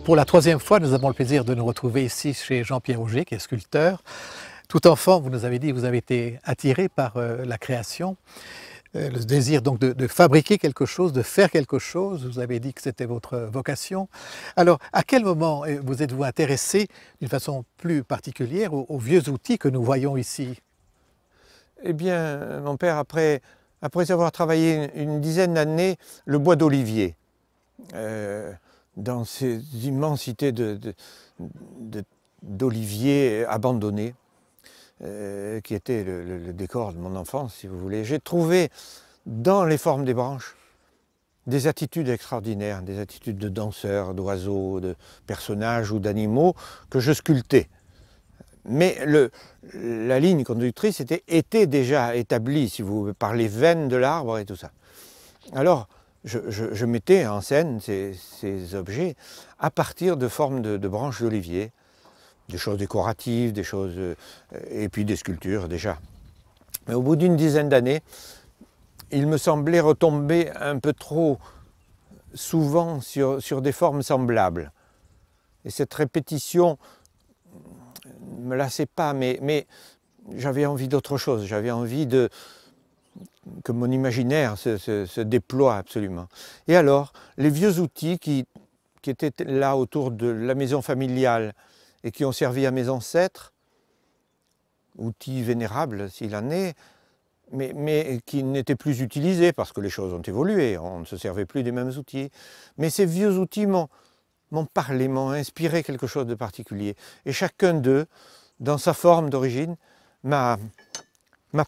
Pour la troisième fois, nous avons le plaisir de nous retrouver ici chez Jean-Pierre Auger, qui est sculpteur. Tout enfant, vous nous avez dit, vous avez été attiré par la création, le désir donc de fabriquer quelque chose, de faire quelque chose. Vous avez dit que c'était votre vocation. Alors, à quel moment vous êtes-vous intéressé d'une façon plus particulière aux vieux outils que nous voyons ici? Eh bien, mon père, après avoir travaillé une dizaine d'années, le bois d'olivier, dans ces immensités d'oliviers abandonnés, qui était le décor de mon enfance, si vous voulez. J'ai trouvé dans les formes des branches des attitudes extraordinaires, des attitudes de danseurs, d'oiseaux, de personnages ou d'animaux que je sculptais. Mais la ligne conductrice était déjà établie, si vous voulez, par les veines de l'arbre et tout ça. Alors, je mettais en scène ces objets à partir de formes de branches d'olivier, des choses décoratives, des choses, et puis des sculptures déjà. Mais au bout d'une dizaine d'années, il me semblait retomber un peu trop souvent sur des formes semblables. Et cette répétition ne me lassait pas, mais j'avais envie d'autre chose, j'avais envie que mon imaginaire se déploie absolument. Et alors, les vieux outils qui étaient là autour de la maison familiale et qui ont servi à mes ancêtres, outils vénérables s'il en est, mais qui n'étaient plus utilisés parce que les choses ont évolué, on ne se servait plus des mêmes outils. Mais ces vieux outils m'ont parlé, m'ont inspiré quelque chose de particulier. Et chacun d'eux, dans sa forme d'origine, m'a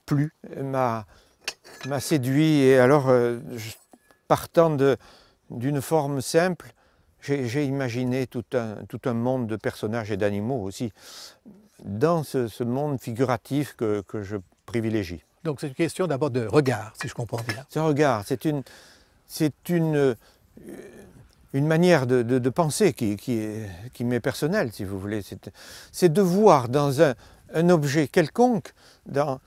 plu, m'a séduit. Et alors, partant d'une forme simple, j'ai imaginé tout un monde de personnages et d'animaux aussi, dans ce monde figuratif que je privilégie. Donc c'est une question d'abord de regard, si je comprends bien. Ce regard, c'est une manière de penser qui m'est personnelle, si vous voulez. C'est de voir dans un objet quelconque, dans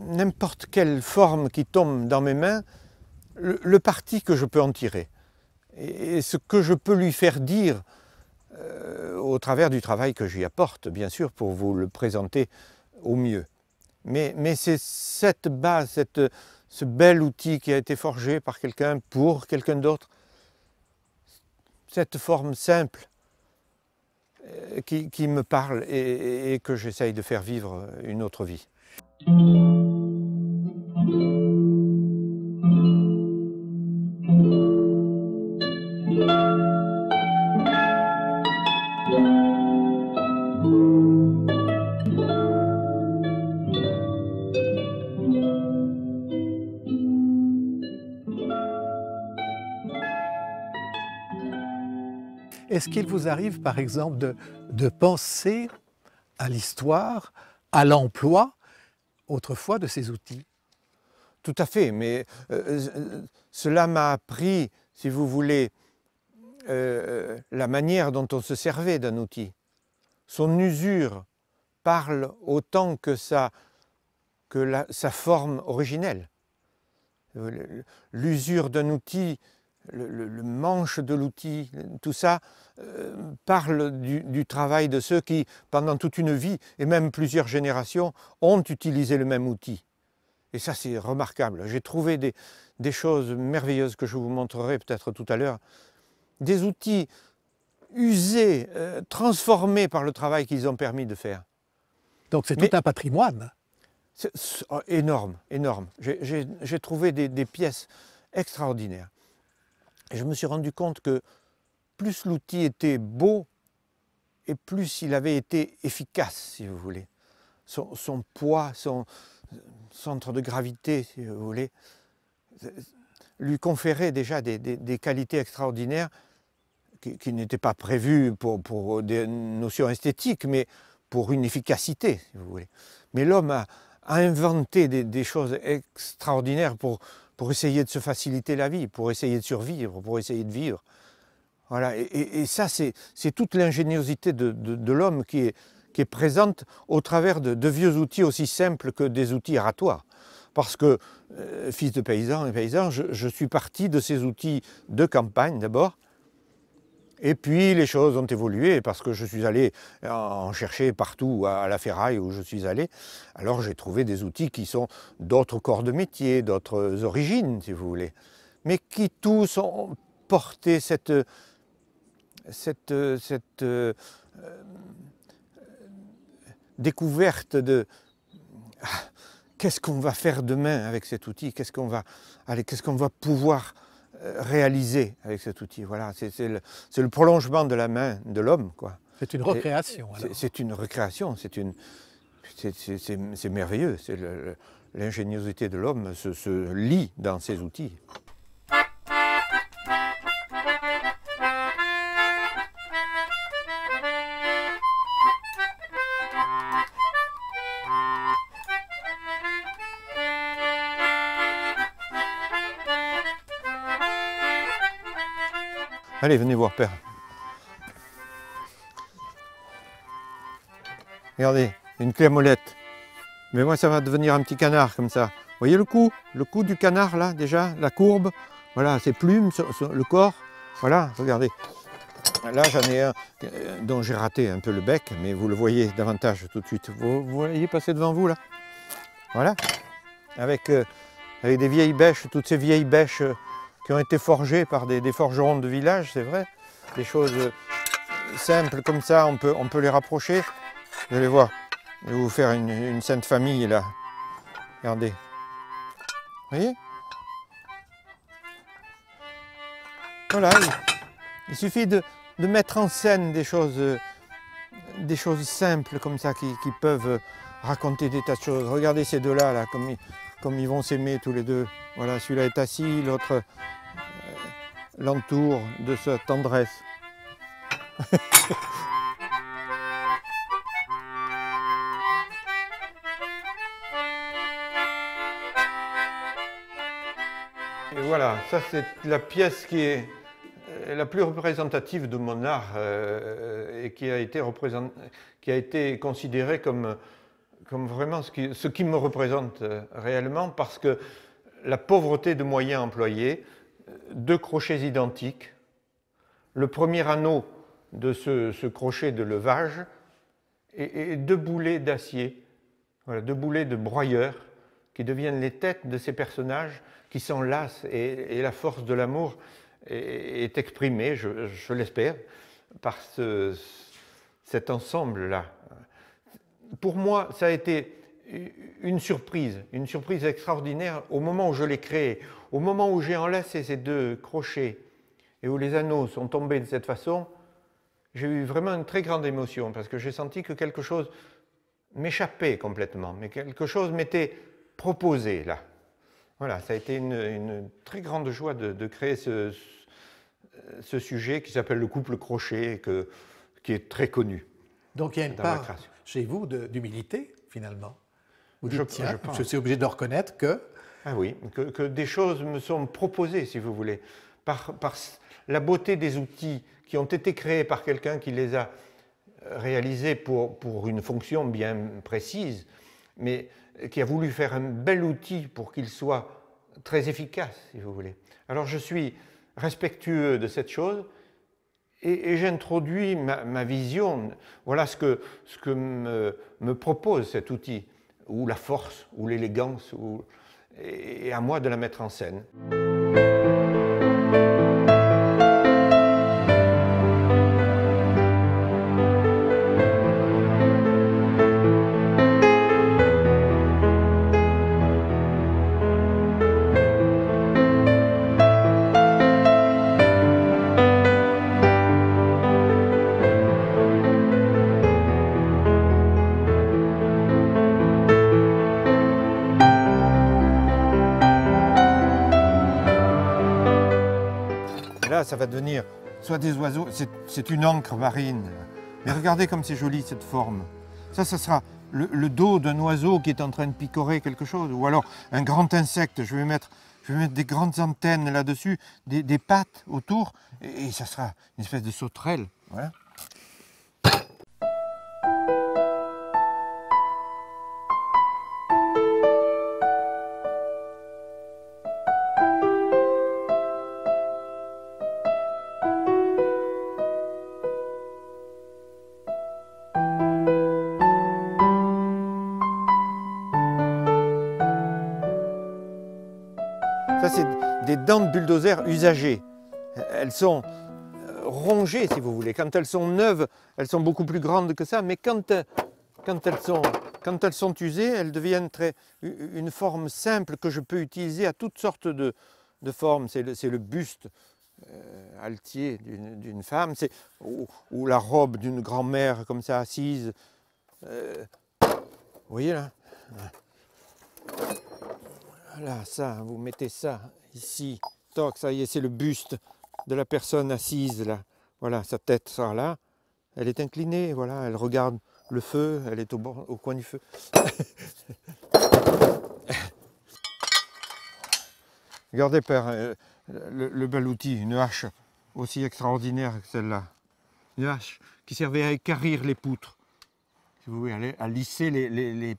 n'importe quelle forme qui tombe dans mes mains, le parti que je peux en tirer. Et ce que je peux lui faire dire au travers du travail que j'y apporte, bien sûr, pour vous le présenter au mieux. Mais c'est cette base, ce bel outil qui a été forgé par quelqu'un pour quelqu'un d'autre, cette forme simple qui me parle et que j'essaye de faire vivre une autre vie. Est-ce qu'il vous arrive, par exemple, de penser à l'histoire, à l'emploi, autrefois, de ces outils? Tout à fait, mais cela m'a appris, si vous voulez, la manière dont on se servait d'un outil. Son usure parle autant que sa forme originelle. L'usure d'un outil, le manche de l'outil, tout ça parle du travail de ceux qui, pendant toute une vie, et même plusieurs générations, ont utilisé le même outil. Et ça, c'est remarquable. J'ai trouvé des choses merveilleuses que je vous montrerai peut-être tout à l'heure. Des outils usés, transformés par le travail qu'ils ont permis de faire. Donc c'est tout un patrimoine. C'est énorme, énorme. J'ai trouvé des pièces extraordinaires. Et je me suis rendu compte que plus l'outil était beau, et plus il avait été efficace, si vous voulez. Son poids, son centre de gravité, si vous voulez, lui conférait déjà des qualités extraordinaires qui n'étaient pas prévues pour des notions esthétiques, mais pour une efficacité, si vous voulez. Mais l'homme a inventé des choses extraordinaires pour essayer de se faciliter la vie, pour essayer de survivre, pour essayer de vivre. Voilà. Et ça, c'est toute l'ingéniosité de l'homme qui est présente au travers de vieux outils aussi simples que des outils aratoires. Parce que, fils de paysan et paysan, je suis parti de ces outils de campagne d'abord, Et puis les choses ont évolué parce que je suis allé en chercher partout à la ferraille où je suis allé. Alors j'ai trouvé des outils qui sont d'autres corps de métier, d'autres origines si vous voulez, mais qui tous ont porté cette découverte de qu'est-ce qu'on va faire demain avec cet outil, qu'est-ce qu'on va pouvoir réaliser avec cet outil. Voilà, c'est le prolongement de la main de l'homme, quoi. C'est une recréation. C'est une recréation, c'est merveilleux. L'ingéniosité de l'homme se lie dans ces outils. Allez, venez voir, père. Regardez, une clé à molette. Mais moi, ça va devenir un petit canard comme ça. Vous voyez le cou du canard, là, déjà, la courbe. Voilà, ses plumes, le corps. Voilà, regardez. Là, j'en ai un dont j'ai raté un peu le bec, mais vous le voyez davantage tout de suite. Vous voyez passer devant vous, là. Voilà. Avec des vieilles bêches, toutes ces vieilles bêches qui ont été forgées par des forgerons de village, c'est vrai. Des choses simples comme ça, on peut les rapprocher. Vous allez voir, je vais vous faire une sainte famille là. Regardez. Vous voyez? Voilà, il suffit de mettre en scène des choses simples comme ça qui peuvent raconter des tas de choses. Regardez ces deux-là, là, comme ils vont s'aimer tous les deux. Voilà, celui-là est assis, l'autre l'entoure de sa tendresse. Et voilà, ça c'est la pièce qui est la plus représentative de mon art et qui a été considérée comme vraiment ce qui me représente réellement, parce que la pauvreté de moyens employés, 2 crochets identiques, le premier anneau de ce crochet de levage et 2 boulets d'acier, voilà, 2 boulets de broyeur qui deviennent les têtes de ces personnages qui s'enlacent, et la force de l'amour est exprimée, je l'espère, par cet ensemble-là. Pour moi, ça a été une surprise extraordinaire au moment où je l'ai créé, au moment où j'ai enlacé ces 2 crochets et où les anneaux sont tombés de cette façon. J'ai eu vraiment une très grande émotion parce que j'ai senti que quelque chose m'échappait complètement, mais quelque chose m'était proposé là. Voilà, ça a été une très grande joie de créer ce sujet qui s'appelle le couple crochet, qui est très connu. Donc il y a une part chez vous d'humilité finalement. Vous dites, tiens, pense. Je suis obligé de reconnaître que... Ah oui, que des choses me sont proposées, si vous voulez, par la beauté des outils qui ont été créés par quelqu'un qui les a réalisés pour une fonction bien précise, mais qui a voulu faire un bel outil pour qu'il soit très efficace, si vous voulez. Alors je suis respectueux de cette chose et j'introduis ma vision. Voilà ce que me propose cet outil, ou la force, ou l'élégance, et à moi de la mettre en scène. Là, ça va devenir soit des oiseaux, c'est une encre marine. Mais regardez comme c'est joli cette forme. Ça sera le dos d'un oiseau qui est en train de picorer quelque chose, ou alors un grand insecte. Je vais mettre des grandes antennes là-dessus, des pattes autour, et ça sera une espèce de sauterelle. Voilà. des dents de bulldozer usagées. Elles sont rongées, si vous voulez. Quand elles sont neuves, elles sont beaucoup plus grandes que ça, mais quand elles sont usées, elles deviennent une forme simple que je peux utiliser à toutes sortes de formes. C'est le buste altier d'une femme, ou la robe d'une grand-mère comme ça assise. Vous voyez là? Voilà, ça, vous mettez ça ici. Toc, ça y est, c'est le buste de la personne assise là. Voilà, sa tête sera là. Elle est inclinée, voilà, elle regarde le feu, elle est au coin du feu. Regardez, père, le bel outil, une hache aussi extraordinaire que celle-là. Une hache qui servait à équarrir les poutres, si vous voulez, à lisser les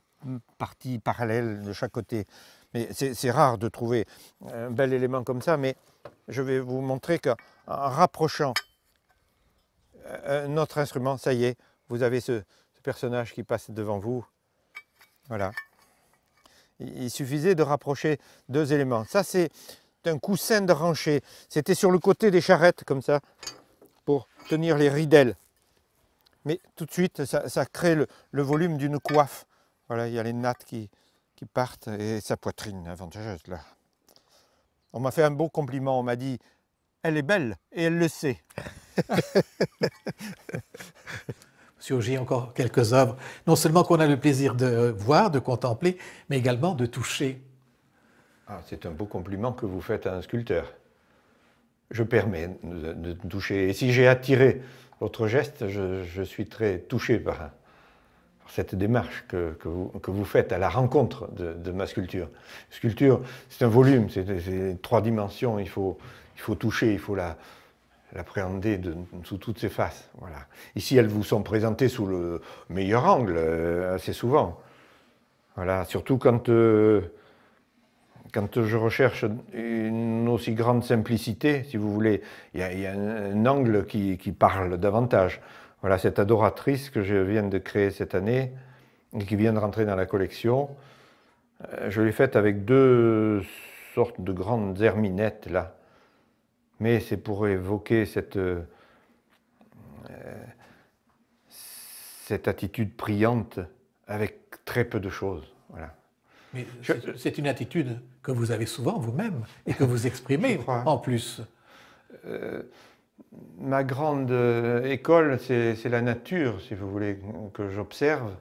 parties parallèles de chaque côté. Mais c'est rare de trouver un bel élément comme ça, mais je vais vous montrer qu'en rapprochant notre instrument, ça y est, vous avez ce personnage qui passe devant vous. Voilà. Il suffisait de rapprocher deux éléments. Ça, c'est un coussin de rancher. C'était sur le côté des charrettes, comme ça, pour tenir les ridelles. Mais tout de suite, ça crée le volume d'une coiffe. Voilà, il y a les nattes qui partent et sa poitrine avantageuse, là. On m'a fait un beau compliment. On m'a dit, elle est belle et elle le sait. Monsieur Augier, encore quelques œuvres, non seulement qu'on a le plaisir de voir, de contempler, mais également de toucher. Ah, c'est un beau compliment que vous faites à un sculpteur. Je permets de toucher. Et si j'ai attiré votre geste, je suis très touché par cette démarche que vous faites à la rencontre de ma sculpture. Sculpture, c'est un volume, c'est 3 dimensions, il faut toucher, il faut l'appréhender sous toutes ses faces. Voilà. Ici, elles vous sont présentées sous le meilleur angle, assez souvent. Voilà. Surtout quand je recherche une aussi grande simplicité, si vous voulez, il y a un angle qui parle davantage. Voilà, cette adoratrice que je viens de créer cette année, et qui vient de rentrer dans la collection, je l'ai faite avec 2 sortes de grandes herminettes, là. Mais c'est pour évoquer cette attitude priante avec très peu de choses. Voilà. Mais c'est une attitude que vous avez souvent vous-même et que vous exprimez en plus. Ma grande école, c'est la nature, si vous voulez, que j'observe.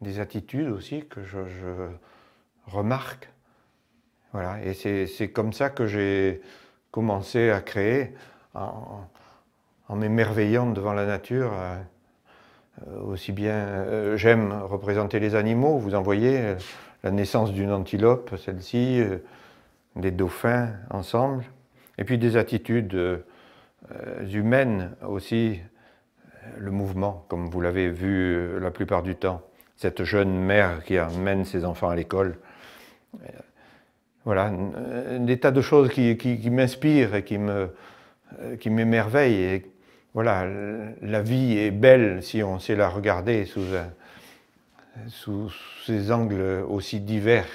Des attitudes aussi que je remarque. Voilà. Et c'est comme ça que j'ai commencé à créer, en m'émerveillant devant la nature. Aussi bien, j'aime représenter les animaux, vous en voyez, la naissance d'une antilope, celle-ci, des dauphins ensemble, et puis des attitudes humaines aussi, le mouvement, comme vous l'avez vu la plupart du temps, cette jeune mère qui amène ses enfants à l'école. Voilà, des tas de choses qui m'inspirent et qui m'émerveillent. Et voilà, la vie est belle si on sait la regarder sous ces angles aussi divers.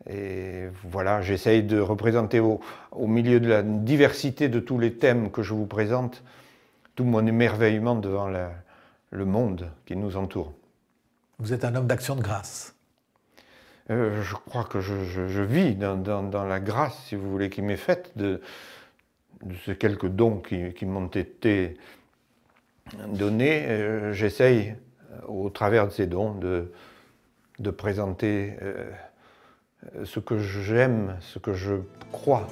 Et voilà, j'essaye de représenter au milieu de la diversité de tous les thèmes que je vous présente, tout mon émerveillement devant le monde qui nous entoure. Vous êtes un homme d'action de grâce. Je crois que je vis dans la grâce, si vous voulez, qui m'est faite de ces quelques dons qui m'ont été donnés. J'essaye, au travers de ces dons, de présenter ce que j'aime, ce que je crois.